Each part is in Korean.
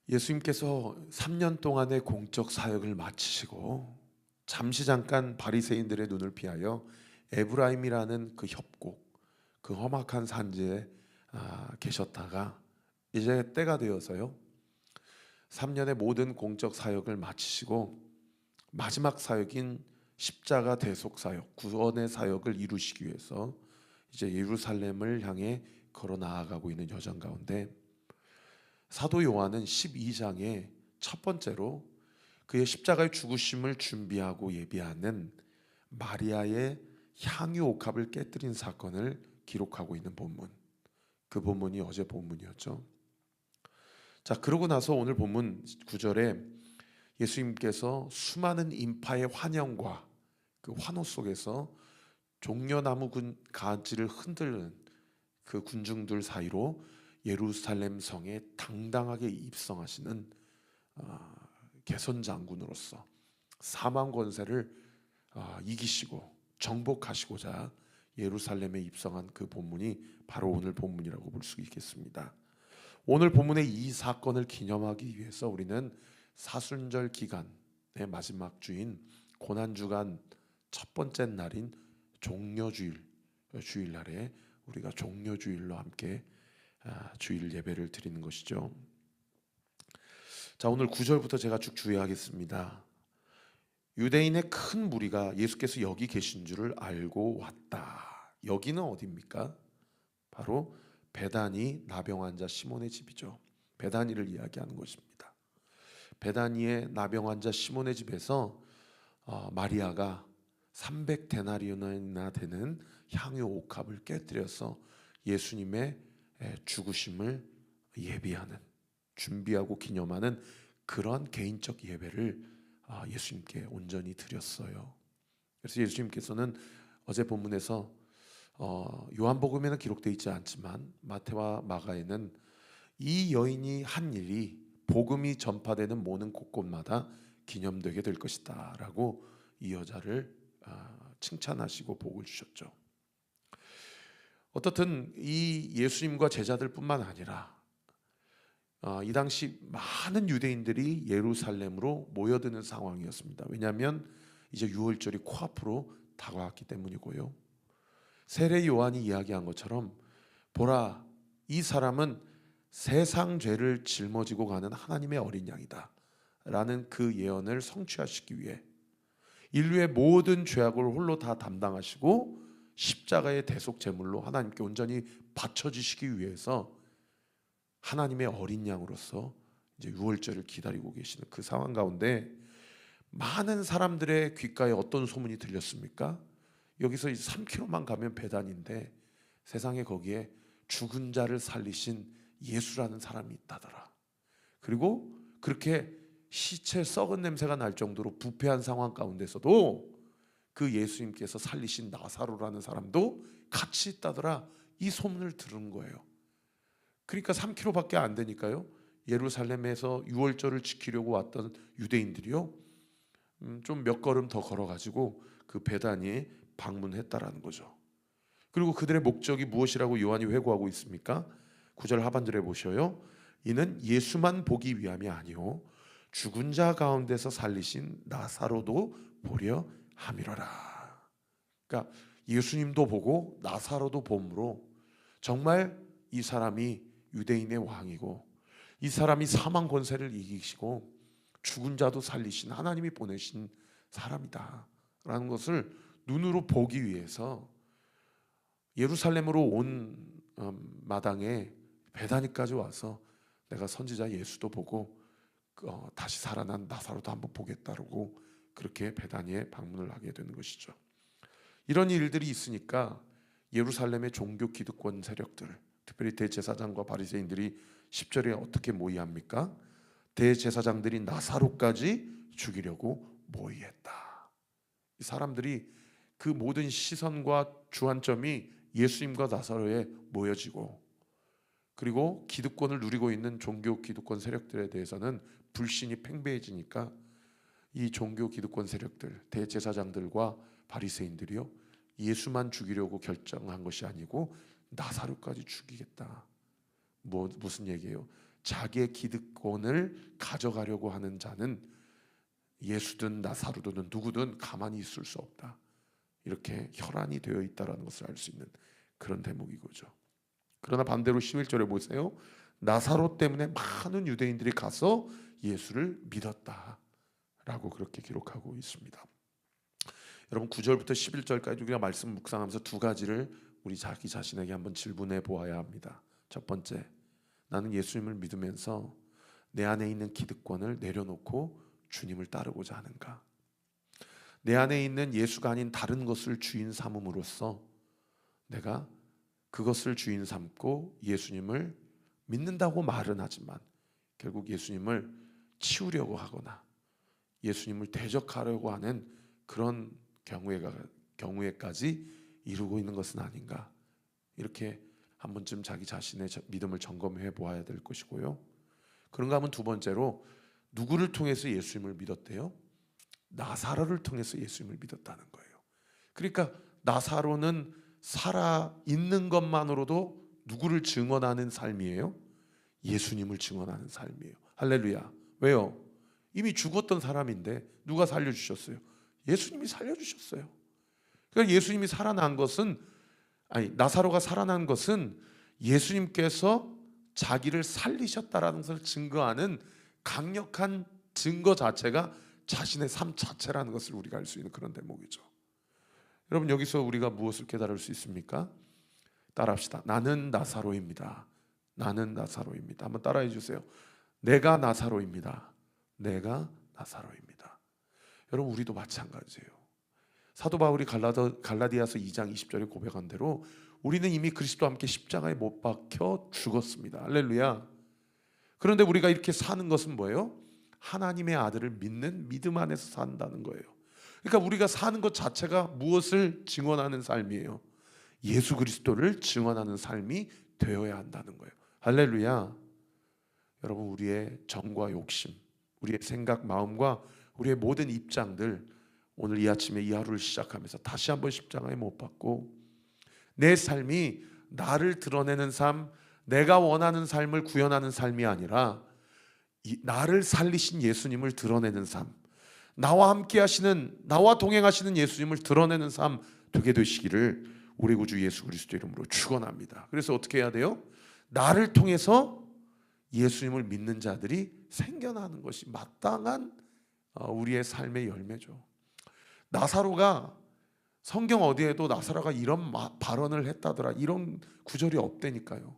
예수님께서 3년 동안의 공적 사역을 마치시고 잠깐 바리새인들의 눈을 피하여 에브라임이라는 그 협곡, 그 험악한 산지에 계셨다가 이제 때가 되어서요, 3년의 모든 공적 사역을 마치시고 마지막 사역인 십자가 대속 사역, 구원의 사역을 이루시기 위해서 이제 예루살렘을 향해 걸어 나아가고 있는 여정 가운데 사도 요한은 12장에 첫 번째로 그의 십자가의 죽으심을 준비하고 예비하는 마리아의 향유 옥합을 깨뜨린 사건을 기록하고 있는 본문, 그 본문이 어제 본문이었죠. 자, 그러고 나서 오늘 본문 9절에 예수님께서 수많은 인파의 환영과 그 환호 속에서 종려나무 가지를 흔드는 그 군중들 사이로 예루살렘 성에 당당하게 입성하시는 개선 장군으로서 사망 권세를 이기시고 정복하시고자 예루살렘에 입성한 그 본문이 바로 오늘 본문이라고 볼 수 있겠습니다. 오늘 본문의 이 사건을 기념하기 위해서 우리는 사순절 기간의 마지막 주인 고난주간 첫 번째 날인 종려주일, 주일날에 우리가 종려주일로 함께 주일 예배를 드리는 것이죠. 자, 오늘 9절부터 제가 쭉 주의하겠습니다. 유대인의 큰 무리가 예수께서 여기 계신 줄을 알고 왔다. 여기는 어디입니까? 바로 베다니 나병 환자 시몬의 집이죠. 베다니를 이야기하는 것입니다. 베다니의 나병 환자 시몬의 집에서 마리아가 300데나리온이나 되는 향유 옥합을 깨뜨려서 예수님의 죽으심을 예비하는, 준비하고 기념하는 그런 개인적 예배를 예수님께 온전히 드렸어요. 그래서 예수님께서는 어제 본문에서 요한복음에는 기록되어 있지 않지만 마태와 마가에는 이 여인이 한 일이 복음이 전파되는 모든 곳곳마다 기념되게 될 것이다 라고 이 여자를 칭찬하시고 복을 주셨죠. 어떻든 이 예수님과 제자들뿐만 아니라 이 당시 많은 유대인들이 예루살렘으로 모여드는 상황이었습니다. 왜냐하면 이제 유월절이 코앞으로 다가왔기 때문이고요. 세례 요한이 이야기한 것처럼 보라, 이 사람은 세상 죄를 짊어지고 가는 하나님의 어린 양이다 라는 그 예언을 성취하시기 위해 인류의 모든 죄악을 홀로 다 담당하시고 십자가의 대속 제물로 하나님께 온전히 바쳐지시기 위해서 하나님의 어린 양으로서 이제 유월절을 기다리고 계시는 그 상황 가운데 많은 사람들의 귓가에 어떤 소문이 들렸습니까? 여기서 3km만 가면 베단인데 세상에 거기에 죽은 자를 살리신 예수라는 사람이 있다더라. 그리고 그렇게 시체 썩은 냄새가 날 정도로 부패한 상황 가운데서도 그 예수님께서 살리신 나사로라는 사람도 같이 있다더라. 이 소문을 들은 거예요. 그러니까 3km밖에 안 되니까요, 예루살렘에서 유월절을 지키려고 왔던 유대인들이요, 좀 몇 걸음 더 걸어가지고 그 베다니에 방문했다라는 거죠. 그리고 그들의 목적이 무엇이라고 요한이 회고하고 있습니까? 9절 하반절에 보셔요. 이는 예수만 보기 위함이 아니요 죽은 자 가운데서 살리신 나사로도 보려 함이로라. 그러니까 예수님도 보고 나사로도 봄으로 정말 이 사람이 유대인의 왕이고 이 사람이 사망 권세를 이기시고 죽은 자도 살리신 하나님이 보내신 사람이다 라는 것을 눈으로 보기 위해서 예루살렘으로 온 마당에 베다니까지 와서 내가 선지자 예수도 보고 다시 살아난 나사로도 한번 보겠다고 그렇게 베다니에 방문을 하게 되는 것이죠. 이런 일들이 있으니까 예루살렘의 종교 기득권 세력들, 특별히 대제사장과 바리새인들이 10절에 어떻게 모의합니까? 대제사장들이 나사로까지 죽이려고 모의했다. 이 사람들이 그 모든 시선과 주안점이 예수님과 나사로에 모여지고, 그리고 기득권을 누리고 있는 종교 기득권 세력들에 대해서는 불신이 팽배해지니까 이 종교 기득권 세력들, 대제사장들과 바리새인들이요, 예수만 죽이려고 결정한 것이 아니고 나사로까지 죽이겠다. 무슨 얘기예요? 자기의 기득권을 가져가려고 하는 자는 예수든 나사로든 누구든 가만히 있을 수 없다. 이렇게 혈안이 되어 있다는 것을 알 수 있는 그런 대목이고죠. 그러나 반대로 11절에 보세요. 나사로 때문에 많은 유대인들이 가서 예수를 믿었다라고 그렇게 기록하고 있습니다. 여러분 9절부터 11절까지 우리가 말씀 묵상하면서 두 가지를 우리 자기 자신에게 한번 질문해 보아야 합니다. 첫 번째, 나는 예수님을 믿으면서 내 안에 있는 기득권을 내려놓고 주님을 따르고자 하는가? 내 안에 있는 예수가 아닌 다른 것을 주인 삼음으로써 내가 그것을 주인 삼고 예수님을 믿는다고 말은 하지만 결국 예수님을 치우려고 하거나 예수님을 대적하려고 하는 그런 경우에까지 이루고 있는 것은 아닌가, 이렇게 한 번쯤 자기 자신의 믿음을 점검해 보아야 될 것이고요. 그런가 하면 두 번째로 누구를 통해서 예수님을 믿었대요? 나사로를 통해서 예수님을 믿었다는 거예요. 그러니까 나사로는 살아있는 것만으로도 누구를 증언하는 삶이에요? 예수님을 증언하는 삶이에요. 할렐루야. 왜요? 이미 죽었던 사람인데 누가 살려주셨어요? 예수님이 살려주셨어요. 그러니까 예수님이 살아난 것은, 나사로가 살아난 것은 예수님께서 자기를 살리셨다라는 것을 증거하는 강력한 증거 자체가 자신의 삶 자체라는 것을 우리가 알 수 있는 그런 대목이죠. 여러분 여기서 우리가 무엇을 깨달을 수 있습니까? 따라합시다. 나는 나사로입니다. 나는 나사로입니다. 한번 따라해 주세요. 내가 나사로입니다. 내가 나사로입니다. 여러분 우리도 마찬가지예요. 사도 바울이 갈라디아서 2장 20절에 고백한 대로 우리는 이미 그리스도와 함께 십자가에 못 박혀 죽었습니다. 할렐루야. 그런데 우리가 이렇게 사는 것은 뭐예요? 하나님의 아들을 믿는 믿음 안에서 산다는 거예요. 그러니까 우리가 사는 것 자체가 무엇을 증언하는 삶이에요? 예수 그리스도를 증언하는 삶이 되어야 한다는 거예요. 할렐루야. 여러분 우리의 정과 욕심, 우리의 생각, 마음과 우리의 모든 입장들, 오늘 이 아침에 이 하루를 시작하면서 다시 한번 십자가에 못 박고 내 삶이 나를 드러내는 삶, 내가 원하는 삶을 구현하는 삶이 아니라 나를 살리신 예수님을 드러내는 삶, 나와 함께 하시는, 나와 동행하시는 예수님을 드러내는 삶 되게 되시기를 우리 구주 예수 그리스도 이름으로 축원합니다. 그래서 어떻게 해야 돼요? 나를 통해서 예수님을 믿는 자들이 생겨나는 것이 마땅한 우리의 삶의 열매죠. 나사로가 성경 어디에도 나사로가 이런 발언을 했다더라 이런 구절이 없다니까요.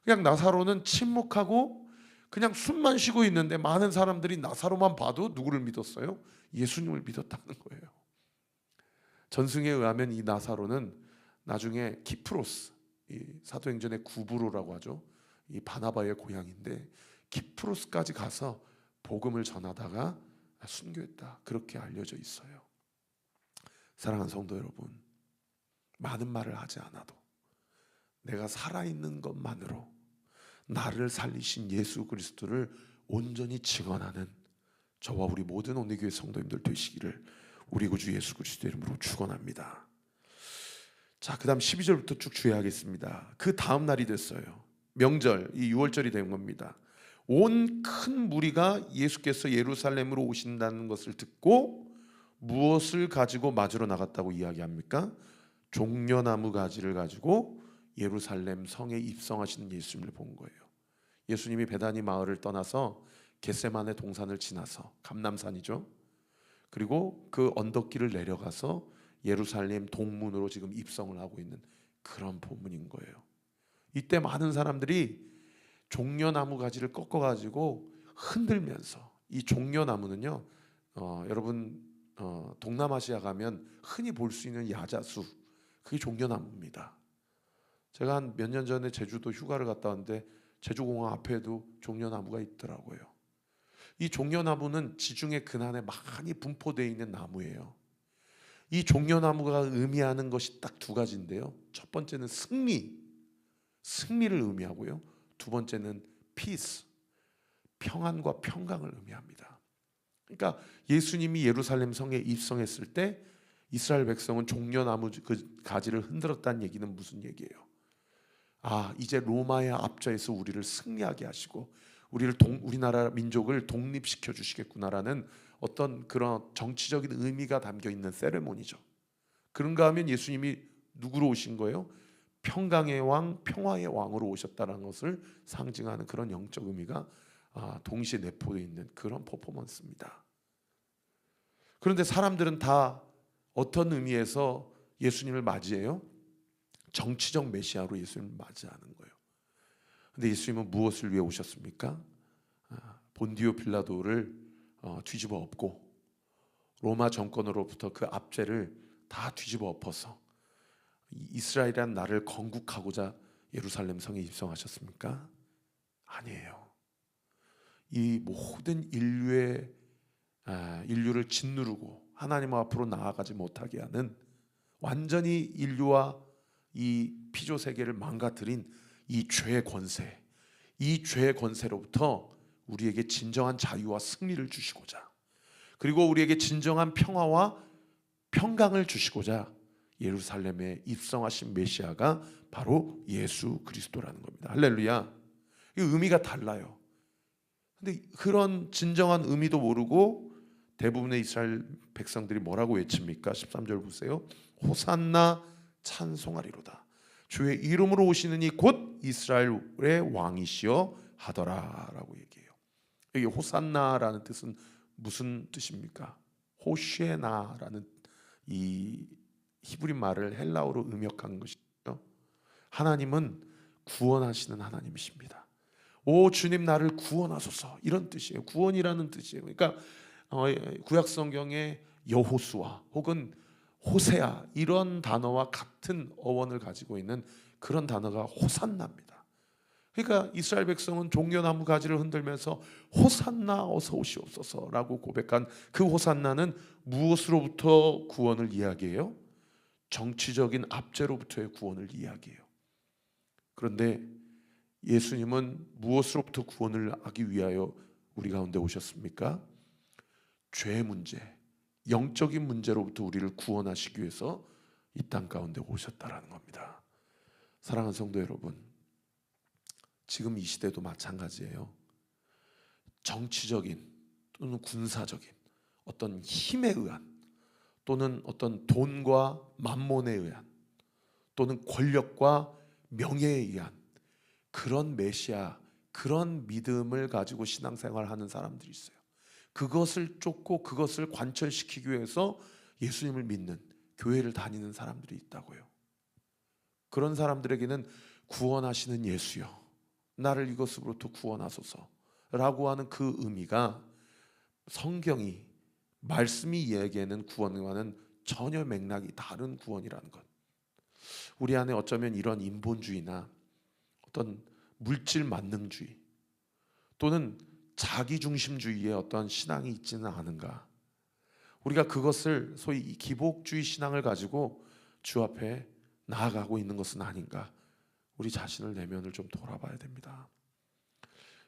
그냥 나사로는 침묵하고 그냥 숨만 쉬고 있는데 많은 사람들이 나사로만 봐도 누구를 믿었어요? 예수님을 믿었다는 거예요. 전승에 의하면 이 나사로는 나중에 키프로스, 이 사도행전의 구브로라고 하죠, 이 바나바의 고향인데 키프로스까지 가서 복음을 전하다가 순교했다, 그렇게 알려져 있어요. 사랑하는 성도 여러분, 많은 말을 하지 않아도 내가 살아있는 것만으로 나를 살리신 예수 그리스도를 온전히 증언하는 저와 우리 모든 온리교회 성도님들 되시기를 우리 구주 예수 그리스도 이름으로 축원합니다. 자, 그 다음 12절부터 쭉 주의하겠습니다. 그 다음 날이 됐어요. 명절, 이 6월절이 된 겁니다. 온 큰 무리가 예수께서 예루살렘으로 오신다는 것을 듣고 무엇을 가지고 맞으러 나갔다고 이야기합니까? 종려나무 가지를 가지고 예루살렘 성에 입성하시는 예수님을 본 거예요. 예수님이 베다니 마을을 떠나서 겟세마네 동산을 지나서, 감람산이죠, 그리고 그 언덕길을 내려가서 예루살렘 동문으로 지금 입성을 하고 있는 그런 본문인 거예요. 이때 많은 사람들이 종려나무 가지를 꺾어가지고 흔들면서, 이 종려나무는요, 여러분 동남아시아 가면 흔히 볼 수 있는 야자수, 그게 종려나무입니다. 제가 한 몇 년 전에 제주도 휴가를 갔다 왔는데 제주공항 앞에도 종려나무가 있더라고요. 이 종려나무는 지중해 근한에 많이 분포되어 있는 나무예요. 이 종려나무가 의미하는 것이 딱 두 가지인데요. 첫 번째는 승리를 의미하고요. 두 번째는 peace, 평안과 평강을 의미합니다. 그러니까 예수님이 예루살렘 성에 입성했을 때 이스라엘 백성은 종려나무 그 가지를 흔들었다는 얘기는 무슨 얘기예요? 이제 로마의 압제에서 우리를 승리하게 하시고 우리나라 민족을 독립시켜 주시겠구나라는 어떤 그런 정치적인 의미가 담겨 있는 세레모니죠. 그런가 하면 예수님이 누구로 오신 거예요? 평강의 왕, 평화의 왕으로 오셨다는 것을 상징하는 그런 영적 의미가 동시에 내포되어 있는 그런 퍼포먼스입니다. 그런데 사람들은 다 어떤 의미에서 예수님을 맞이해요? 정치적 메시아로 예수님을 맞이하는 거예요. 근데 예수님은 무엇을 위해 오셨습니까? 본디오 빌라도를 뒤집어 엎고 로마 정권으로부터 그 압제를 다 뒤집어 엎어서 이스라엘이란 나라를 건국하고자 예루살렘 성에 입성하셨습니까? 아니에요. 이 모든 인류를 짓누르고 하나님 앞으로 나아가지 못하게 하는, 완전히 인류와 이 피조 세계를 망가뜨린 이 죄의 권세, 이 죄의 권세로부터 우리에게 진정한 자유와 승리를 주시고자, 그리고 우리에게 진정한 평화와 평강을 주시고자 예루살렘에 입성하신 메시아가 바로 예수 그리스도라는 겁니다. 할렐루야. 이 의미가 달라요. 근데 그런 진정한 의미도 모르고 대부분의 이스라엘 백성들이 뭐라고 외칩니까? 13절 보세요. 호산나 찬송하리로다. 주의 이름으로 오시는 이 곧 이스라엘의 왕이시여 하더라라고 얘기해요. 여기 호산나라는 뜻은 무슨 뜻입니까? 호쉐나라는 이 히브리 말을 헬라어로 음역한 것이죠. 하나님은 구원하시는 하나님이십니다. 오 주님 나를 구원하소서, 이런 뜻이에요. 구원이라는 뜻이에요. 그러니까 구약 성경의 여호수아 혹은 호세아 이런 단어와 같은 어원을 가지고 있는 그런 단어가 호산나입니다. 그러니까 이스라엘 백성은 종려나무 가지를 흔들면서 호산나 어서 오시옵소서라고 고백한 그 호산나는 무엇으로부터 구원을 이야기해요? 정치적인 압제로부터의 구원을 이야기해요. 그런데 예수님은 무엇으로부터 구원을 하기 위하여 우리 가운데 오셨습니까? 죄 문제, 영적인 문제로부터 우리를 구원하시기 위해서 이 땅 가운데 오셨다라는 겁니다. 사랑하는 성도 여러분, 지금 이 시대도 마찬가지예요. 정치적인 또는 군사적인 어떤 힘에 의한, 또는 어떤 돈과 만몬에 의한, 또는 권력과 명예에 의한 그런 메시아, 그런 믿음을 가지고 신앙생활을 하는 사람들이 있어요. 그것을 쫓고 그것을 관철시키기 위해서 예수님을 믿는, 교회를 다니는 사람들이 있다고요. 그런 사람들에게는 구원하시는 예수여, 나를 이것으로부터 구원하소서 라고 하는 그 의미가 성경이, 말씀이 이야기하는 구원과는 전혀 맥락이 다른 구원이라는 것. 우리 안에 어쩌면 이런 인본주의나 어떤 물질 만능주의 또는 자기중심주의의 어떤 신앙이 있지는 않은가. 우리가 그것을 소위 이 기복주의 신앙을 가지고 주 앞에 나아가고 있는 것은 아닌가. 우리 자신을 내면을 좀 돌아봐야 됩니다.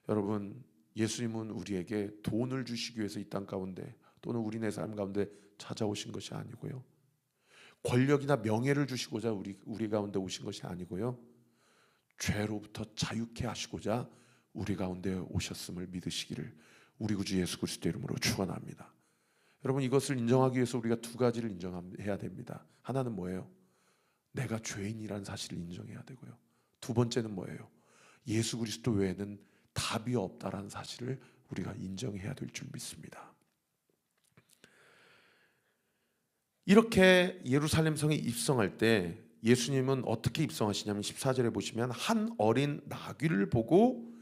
여러분, 예수님은 우리에게 돈을 주시기 위해서 이 땅 가운데 또는 우리네 삶 가운데 찾아오신 것이 아니고요, 권력이나 명예를 주시고자 우리 가운데 오신 것이 아니고요, 죄로부터 자유케 하시고자 우리 가운데 오셨음을 믿으시기를 우리 구주 예수 그리스도 이름으로 축원합니다. 여러분, 이것을 인정하기 위해서 우리가 두 가지를 인정해야 됩니다. 하나는 뭐예요? 내가 죄인이라는 사실을 인정해야 되고요. 두 번째는 뭐예요? 예수 그리스도 외에는 답이 없다라는 사실을 우리가 인정해야 될 줄 믿습니다. 이렇게 예루살렘 성에 입성할 때 예수님은 어떻게 입성하시냐면 14절에 보시면 한 어린 나귀를 보고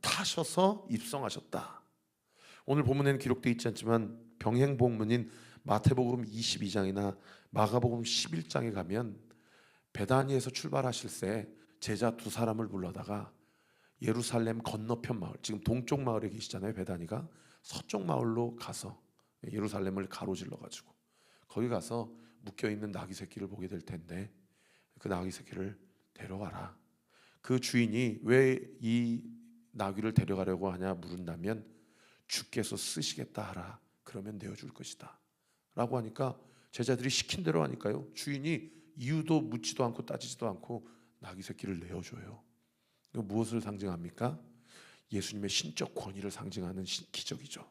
타셔서 입성하셨다. 오늘 본문에는 기록되어 있지 않지만 병행본문인 마태복음 22장이나 마가복음 11장에 가면 베다니에서 출발하실 때 제자 두 사람을 불러다가 예루살렘 건너편 마을, 지금 동쪽 마을에 계시잖아요. 베다니가 서쪽 마을로 가서 예루살렘을 가로질러 가지고 거기 가서 묶여있는 나귀 새끼를 보게 될 텐데 그 나귀 새끼를 데려가라. 그 주인이 왜 이 나귀를 데려가려고 하냐 물은다면 주께서 쓰시겠다 하라. 그러면 내어줄 것이다 라고 하니까 제자들이 시킨 대로 하니까요, 주인이 이유도 묻지도 않고 따지지도 않고 나귀 새끼를 내어줘요. 이거 무엇을 상징합니까? 예수님의 신적 권위를 상징하는 기적이죠.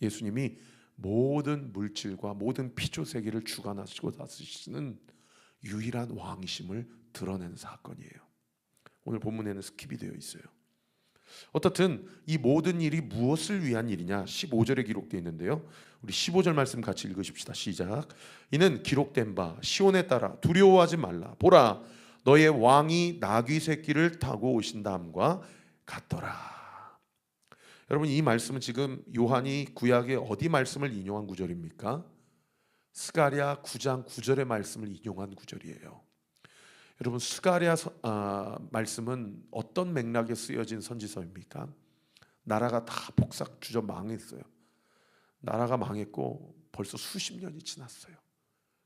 예수님이 모든 물질과 모든 피조세계를 주관하시고 다스리시는 유일한 왕이심을 드러내는 사건이에요. 오늘 본문에는 스킵이 되어 있어요. 어떻든 이 모든 일이 무엇을 위한 일이냐 15절에 기록되어 있는데요. 우리 15절 말씀 같이 읽으십시다. 시작. 이는 기록된 바 시온에 따라 두려워하지 말라. 보라 너의 왕이 나귀 새끼를 타고 오신다함과 같더라. 여러분 이 말씀은 지금 요한이 구약의 어디 말씀을 인용한 구절입니까? 스가랴 9장 9절의 말씀을 인용한 구절이에요. 여러분 스가랴 말씀은 어떤 맥락에 쓰여진 선지서입니까? 나라가 다 폭삭 주저 망했어요. 나라가 망했고 벌써 수십 년이 지났어요.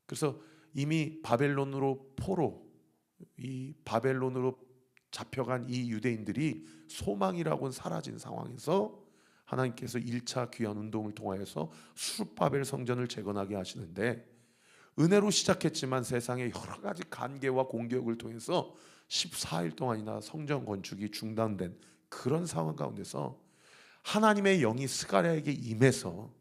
그래서 이미 바벨론으로 이 바벨론으로 잡혀간 이 유대인들이 소망이라고는 사라진 상황에서 하나님께서 1차 귀환 운동을 통하여서 수르바벨 성전을 재건하게 하시는데 은혜로 시작했지만 세상의 여러 가지 간계와 공격을 통해서 14일 동안이나 성전 건축이 중단된 그런 상황 가운데서 하나님의 영이 스가랴에게 임해서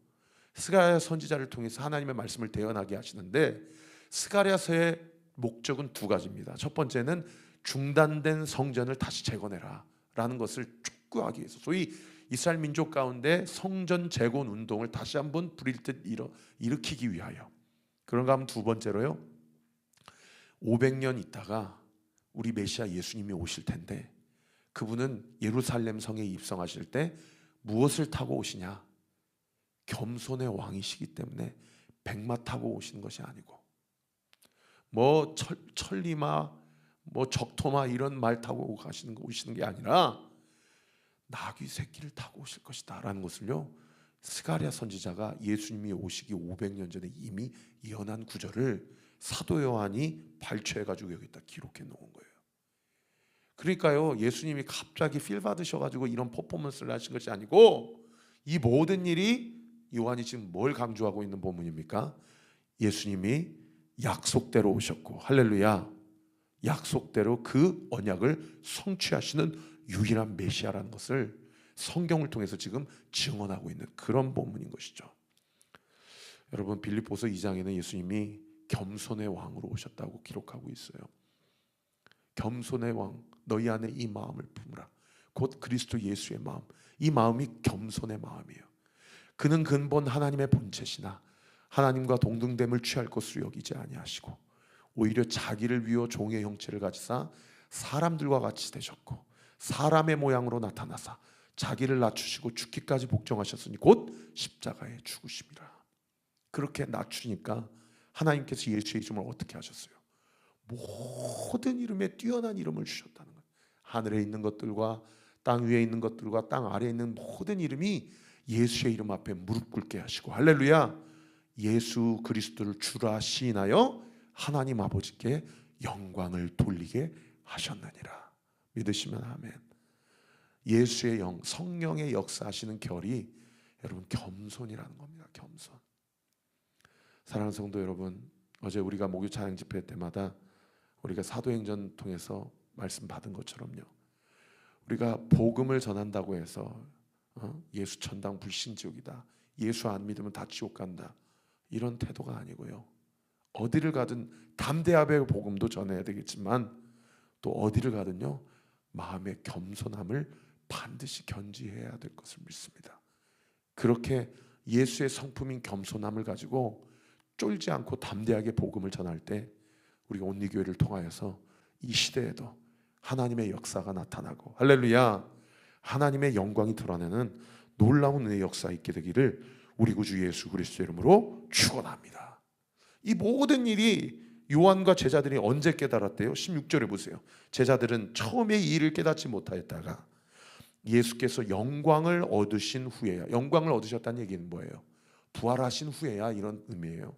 스가랴 선지자를 통해서 하나님의 말씀을 대언하게 하시는데 스가랴서의 목적은 두 가지입니다. 첫 번째는 중단된 성전을 다시 재건해라 라는 것을 촉구하기 위해서 소위 이스라엘 민족 가운데 성전 재건 운동을 다시 한번 불일듯 일으키기 위하여 그런가 하면 두 번째로요 500년 있다가 우리 메시아 예수님이 오실 텐데 그분은 예루살렘 성에 입성하실 때 무엇을 타고 오시냐 겸손의 왕이시기 때문에 백마 타고 오시는 것이 아니고 뭐 천리마 뭐 적토마 이런 말 타고 오시는 게 아니라 나귀 새끼를 타고 오실 것이다 라는 것을요 스가랴 선지자가 예수님이 오시기 500년 전에 이미 예언한 구절을 사도 요한이 발췌해가지고 여기다 기록해 놓은 거예요. 그러니까요 예수님이 갑자기 필 받으셔가지고 이런 퍼포먼스를 하신 것이 아니고 이 모든 일이 요한이 지금 뭘 강조하고 있는 본문입니까? 예수님이 약속대로 오셨고 할렐루야 약속대로 그 언약을 성취하시는 유일한 메시아라는 것을 성경을 통해서 지금 증언하고 있는 그런 본문인 것이죠. 여러분 빌립보서 2장에는 예수님이 겸손의 왕으로 오셨다고 기록하고 있어요. 겸손의 왕 너희 안에 이 마음을 품으라. 곧 그리스도 예수의 마음. 이 마음이 겸손의 마음이에요. 그는 근본 하나님의 본체시나 하나님과 동등됨을 취할 것으로 여기지 아니하시고 오히려 자기를 비워 종의 형체를 가지사 사람들과 같이 되셨고 사람의 모양으로 나타나사 자기를 낮추시고 죽기까지 복종하셨으니 곧 십자가에 죽으심이라. 그렇게 낮추니까 하나님께서 예수의 이름을 어떻게 하셨어요? 모든 이름에 뛰어난 이름을 주셨다는 거예요. 하늘에 있는 것들과 땅 위에 있는 것들과 땅 아래에 있는 모든 이름이 예수의 이름 앞에 무릎 꿇게 하시고 할렐루야 예수 그리스도를 주라 시인하여 하나님 아버지께 영광을 돌리게 하셨느니라. 믿으시면 아멘. 예수의 영 성령의 역사하시는 결이 여러분 겸손이라는 겁니다. 겸손. 사랑하는 성도 여러분 어제 우리가 목요 찬양 집회 때마다 우리가 사도행전 통해서 말씀 받은 것처럼요 우리가 복음을 전한다고 해서 예수 천당 불신지옥이다 예수 안 믿으면 다 지옥 간다 이런 태도가 아니고요 어디를 가든 담대하게 복음도 전해야 되겠지만 또 어디를 가든요 마음의 겸손함을 반드시 견지해야 될 것을 믿습니다. 그렇게 예수의 성품인 겸손함을 가지고 쫄지 않고 담대하게 복음을 전할 때 우리가 온리교회를 통하여서 이 시대에도 하나님의 역사가 나타나고 할렐루야 하나님의 영광이 드러내는 놀라운 은혜의 역사 있게 되기를 우리 구주 예수 그리스도 이름으로 축원합니다. 이 모든 일이 요한과 제자들이 언제 깨달았대요? 16절에 보세요. 제자들은 처음에 이 일을 깨닫지 못하였다가 예수께서 영광을 얻으신 후에야 영광을 얻으셨다는 얘기는 뭐예요? 부활하신 후에야 이런 의미예요.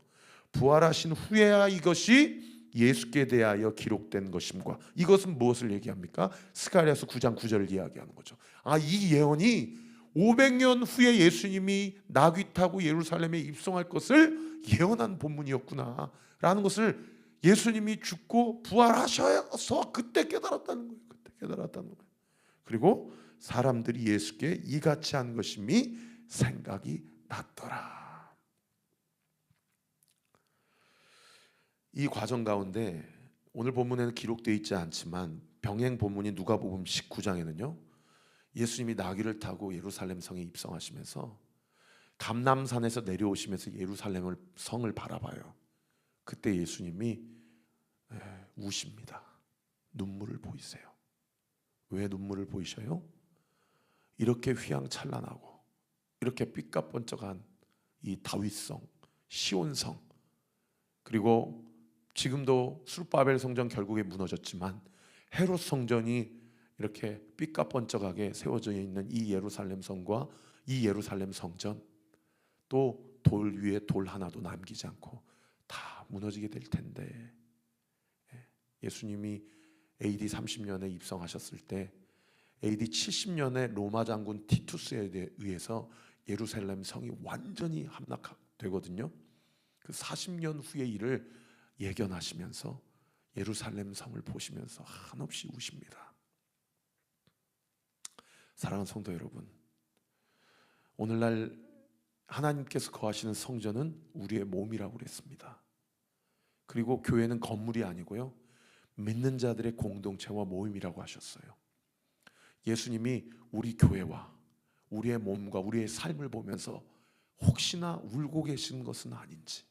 부활하신 후에야 이것이 예수께 대하여 기록된 것임과 이것은 무엇을 얘기합니까? 스가랴서 9장 9절을 이야기하는 거죠. 이 예언이 500년 후에 예수님이 나귀 타고 예루살렘에 입성할 것을 예언한 본문이었구나 라는 것을 예수님이 죽고 부활하셔서 그때 깨달았다는 거예요. 그때 깨달았다는 거예요. 그리고 사람들이 예수께 이같이 한 것임이 생각이 났더라. 이 과정 가운데 오늘 본문에는 기록되어 있지 않지만 병행 본문인 누가복음 19장에는요, 예수님이 나귀를 타고 예루살렘 성에 입성하시면서 감람산에서 내려오시면서 예루살렘 성을 바라봐요. 그때 예수님이 우십니다. 눈물을 보이세요. 왜 눈물을 보이셔요? 이렇게 휘황찬란하고 이렇게 삐까뻔쩍한 이 다윗성, 시온성, 그리고 지금도 수르바벨 성전 결국에 무너졌지만 헤롯 성전이 이렇게 삐까뻔쩍하게 세워져 있는 이 예루살렘 성과 이 예루살렘 성전, 또 돌 위에 돌 하나도 남기지 않고 다 무너지게 될 텐데, 예수님이 AD 30년에 입성하셨을 때 AD 70년에 로마 장군 티투스에 의해서 예루살렘 성이 완전히 함락되거든요. 그 40년 후의 일을 예견하시면서 예루살렘 성을 보시면서 한없이 우십니다. 사랑하는 성도 여러분, 오늘날 하나님께서 거하시는 성전은 우리의 몸이라고 그랬습니다. 그리고 교회는 건물이 아니고요, 믿는 자들의 공동체와 모임이라고 하셨어요. 예수님이 우리 교회와 우리의 몸과 우리의 삶을 보면서 혹시나 울고 계신 것은 아닌지,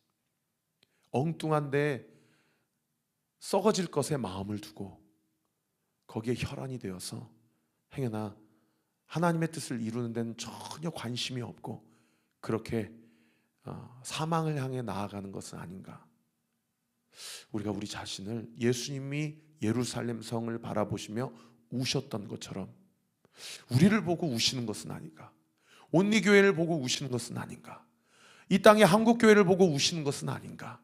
엉뚱한데 썩어질 것에 마음을 두고 거기에 혈안이 되어서 행여나 하나님의 뜻을 이루는 데는 전혀 관심이 없고 그렇게 사망을 향해 나아가는 것은 아닌가. 우리가 우리 자신을 예수님이 예루살렘 성을 바라보시며 우셨던 것처럼 우리를 보고 우시는 것은 아닌가. 온리교회를 보고 우시는 것은 아닌가. 이 땅의 한국교회를 보고 우시는 것은 아닌가.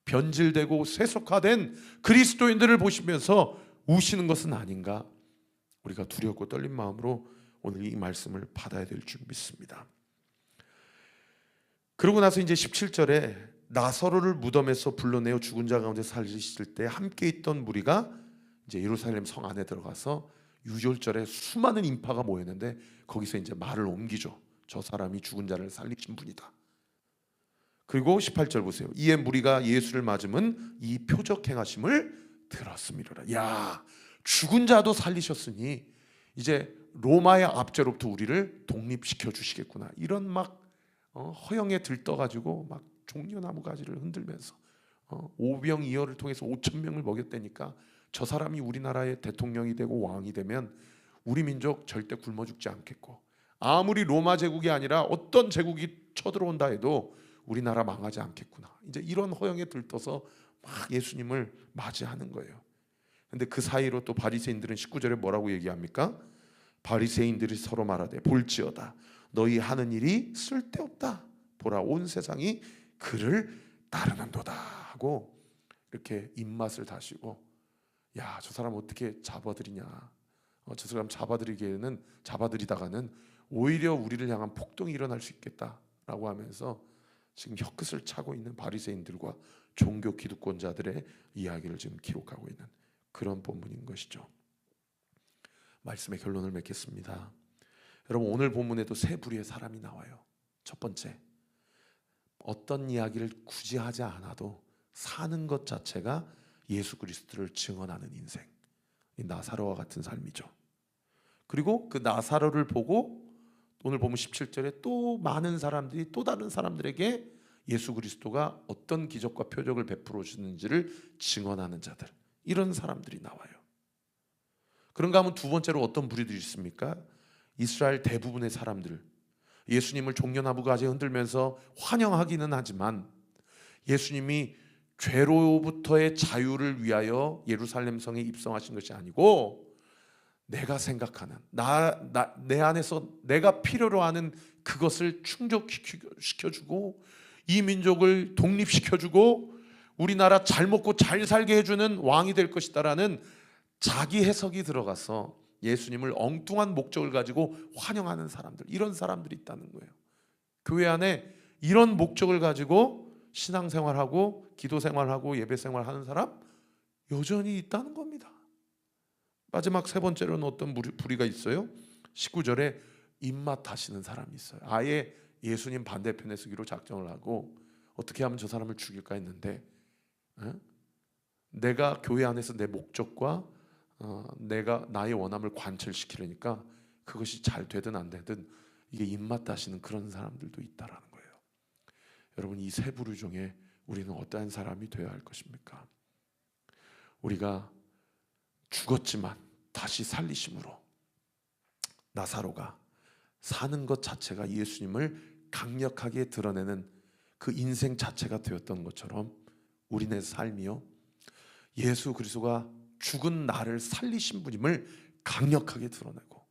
변질되고 세속화된 그리스도인들을 보시면서 우시는 것은 아닌가. 우리가 두렵고 떨린 마음으로 오늘 이 말씀을 받아야 될 줄 믿습니다. 그러고 나서 이제 17절에 나사로를 무덤에서 불러내어 죽은 자 가운데 살리실 때 함께 있던 무리가 이제 예루살렘 성 안에 들어가서 유월절에 수많은 인파가 모였는데 거기서 이제 말을 옮기죠. 저 사람이 죽은 자를 살리신 분이다. 그리고 18절 보세요. 이에 무리가 예수를 맞으면 이 표적 행하심을 들었음이로라. 야, 죽은 자도 살리셨으니 이제 로마의 압제로부터 우리를 독립시켜 주시겠구나. 이런 막 허영에 들떠가지고 막 종려나무 가지를 흔들면서 오병이어를 통해서 5천 명을 먹였다니까 저 사람이 우리나라의 대통령이 되고 왕이 되면 우리 민족 절대 굶어 죽지 않겠고, 아무리 로마 제국이 아니라 어떤 제국이 쳐들어온다 해도 우리나라 망하지 않겠구나. 이제 이런 허영에 들떠서 막 예수님을 맞이하는 거예요. 근데 그 사이로 또 바리새인들은 19절에 뭐라고 얘기합니까? 바리새인들이 서로 말하되 볼지어다 너희 하는 일이 쓸데없다. 보라 온 세상이 그를 따르는도다 하고 이렇게 입맛을 다시고, 야, 저 사람 어떻게 잡아들이냐. 저 사람 잡아들이다가는 오히려 우리를 향한 폭동이 일어날 수 있겠다라고 하면서 지금 혀끝을 차고 있는 바리새인들과 종교 기득권자들의 이야기를 지금 기록하고 있는 그런 본문인 것이죠. 말씀의 결론을 맺겠습니다. 여러분, 오늘 본문에도 세 부류의 사람이 나와요. 첫 번째, 어떤 이야기를 굳이 하지 않아도 사는 것 자체가 예수 그리스도를 증언하는 인생, 이 나사로와 같은 삶이죠. 그리고 그 나사로를 보고 오늘 보면 17절에 또 많은 사람들이 또 다른 사람들에게 예수 그리스도가 어떤 기적과 표적을 베풀어 주는지를 증언하는 자들, 이런 사람들이 나와요. 그런가 하면 두 번째로 어떤 부류들이 있습니까? 이스라엘 대부분의 사람들, 예수님을 종려나무 가지 흔들면서 환영하기는 하지만 예수님이 죄로부터의 자유를 위하여 예루살렘 성에 입성하신 것이 아니고 내가 생각하는 내 안에서 내가 필요로 하는 그것을 충족시켜주고 이 민족을 독립시켜주고 우리나라 잘 먹고 잘 살게 해주는 왕이 될 것이다라는 자기 해석이 들어가서 예수님을 엉뚱한 목적을 가지고 환영하는 사람들, 이런 사람들이 있다는 거예요. 교회 안에 이런 목적을 가지고 신앙생활하고 기도생활하고 예배생활하는 사람 여전히 있다는 겁니다. 마지막 세 번째로는 어떤 부류가 있어요. 19절에 입맛 하시는 사람이 있어요. 아예 예수님 반대편에 서기로 작정을 하고 어떻게 하면 저 사람을 죽일까 했는데 내가 교회 안에서 내 목적과 내가 나의 원함을 관철시키려니까 그것이 잘 되든 안 되든 이게 입맛 하시는 그런 사람들도 있다라는 거예요. 여러분, 이 세 부류 중에 우리는 어떠한 사람이 되어야 할 것입니까? 우리가 죽었지만 다시 살리심으로 나사로가 사는 것 자체가 예수님을 강력하게 드러내는 그 인생 자체가 되었던 것처럼 우리네 삶이요, 예수 그리스도가 죽은 나를 살리신 분임을 강력하게 드러내고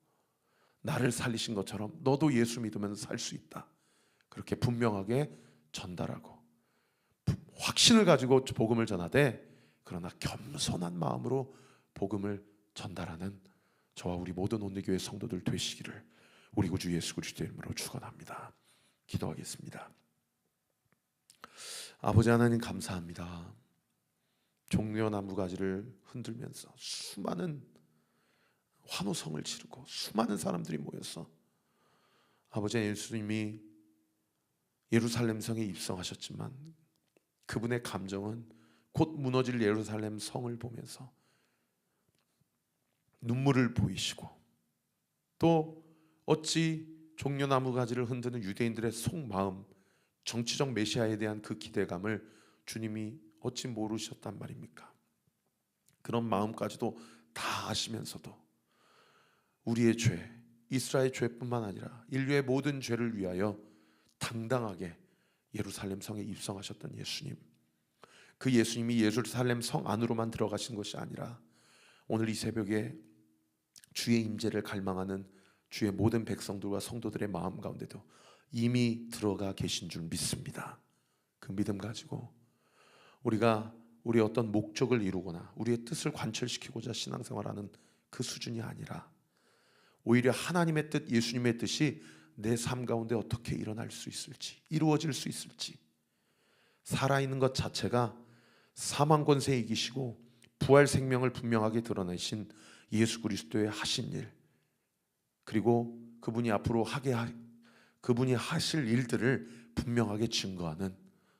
나를 살리신 것처럼 너도 예수 믿으면 살 수 있다, 그렇게 분명하게 전달하고 확신을 가지고 복음을 전하되 그러나 겸손한 마음으로 복음을 전달하는 저와 우리 모든 온누교회 성도들 되시기를 우리 구주 예수 그리스도의 이름으로 축원합니다. 기도하겠습니다. 아버지 하나님, 감사합니다. 종려나무 가지를 흔들면서 수많은 환호성을 지르고 수많은 사람들이 모여서 아버지, 예수님이 예루살렘 성에 입성하셨지만 그분의 감정은 곧 무너질 예루살렘 성을 보면서 눈물을 보이시고, 또 어찌 종려나무 가지를 흔드는 유대인들의 속마음, 정치적 메시아에 대한 그 기대감을 주님이 어찌 모르셨단 말입니까? 그런 마음까지도 다 아시면서도 우리의 죄, 이스라엘 죄뿐만 아니라 인류의 모든 죄를 위하여 당당하게 예루살렘 성에 입성하셨던 예수님, 그 예수님이 예루살렘 성 안으로만 들어가신 것이 아니라 오늘 이 새벽에 주의 임재를 갈망하는 주의 모든 백성들과 성도들의 마음 가운데도 이미 들어가 계신 줄 믿습니다. 그 믿음 가지고 우리가 우리의 어떤 목적을 이루거나 우리의 뜻을 관철시키고자 신앙생활하는 그 수준이 아니라 오히려 하나님의 뜻, 예수님의 뜻이 내 삶 가운데 어떻게 일어날 수 있을지, 이루어질 수 있을지, 살아있는 것 자체가 사망 권세 이기시고 부활 생명을 분명하게 드러내신 예수 그리스도의 하신 일, 그리고 그분이 앞으로 그분이 하실 일들을 분명하게 증거하는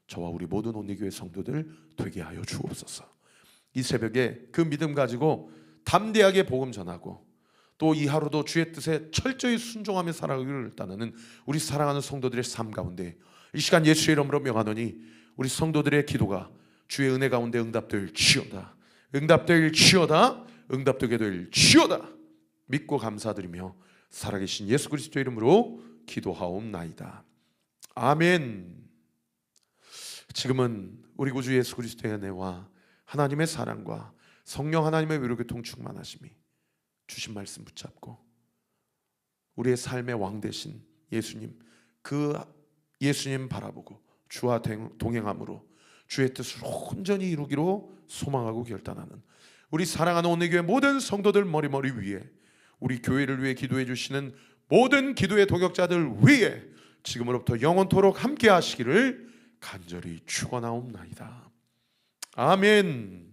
저와 우리 모든 온누교회 성도들 되게 하여 주옵소서. 이 새벽에 그 믿음 가지고 담대하게 복음 전하고 또 이 하루도 주의 뜻에 철저히 순종하며 살아가기를 따르는 우리 사랑하는 성도들의 삶 가운데 이 시간 예수의 이름으로 명하노니 우리 성도들의 기도가 주의 은혜 가운데 응답될지어다, 응답될지어다, 응답되게 될지어다 믿고 감사드리며 살아계신 예수 그리스도의 이름으로 기도하옵나이다. 아멘. 지금은 우리 구주 예수 그리스도의 은혜와 하나님의 사랑과 성령 하나님의 위로교통 충만하심이 주신 말씀 붙잡고 우리의 삶의 왕 되신 예수님, 그 예수님 바라보고 주와 동행함으로 주의 뜻을 온전히 이루기로 소망하고 결단하는 우리 사랑하는 온누교회 모든 성도들 머리 위에, 우리 교회를 위해 기도해 주시는 모든 기도의 동역자들 위에 지금으로부터 영원토록 함께 하시기를 간절히 축원하옵나이다. 아멘.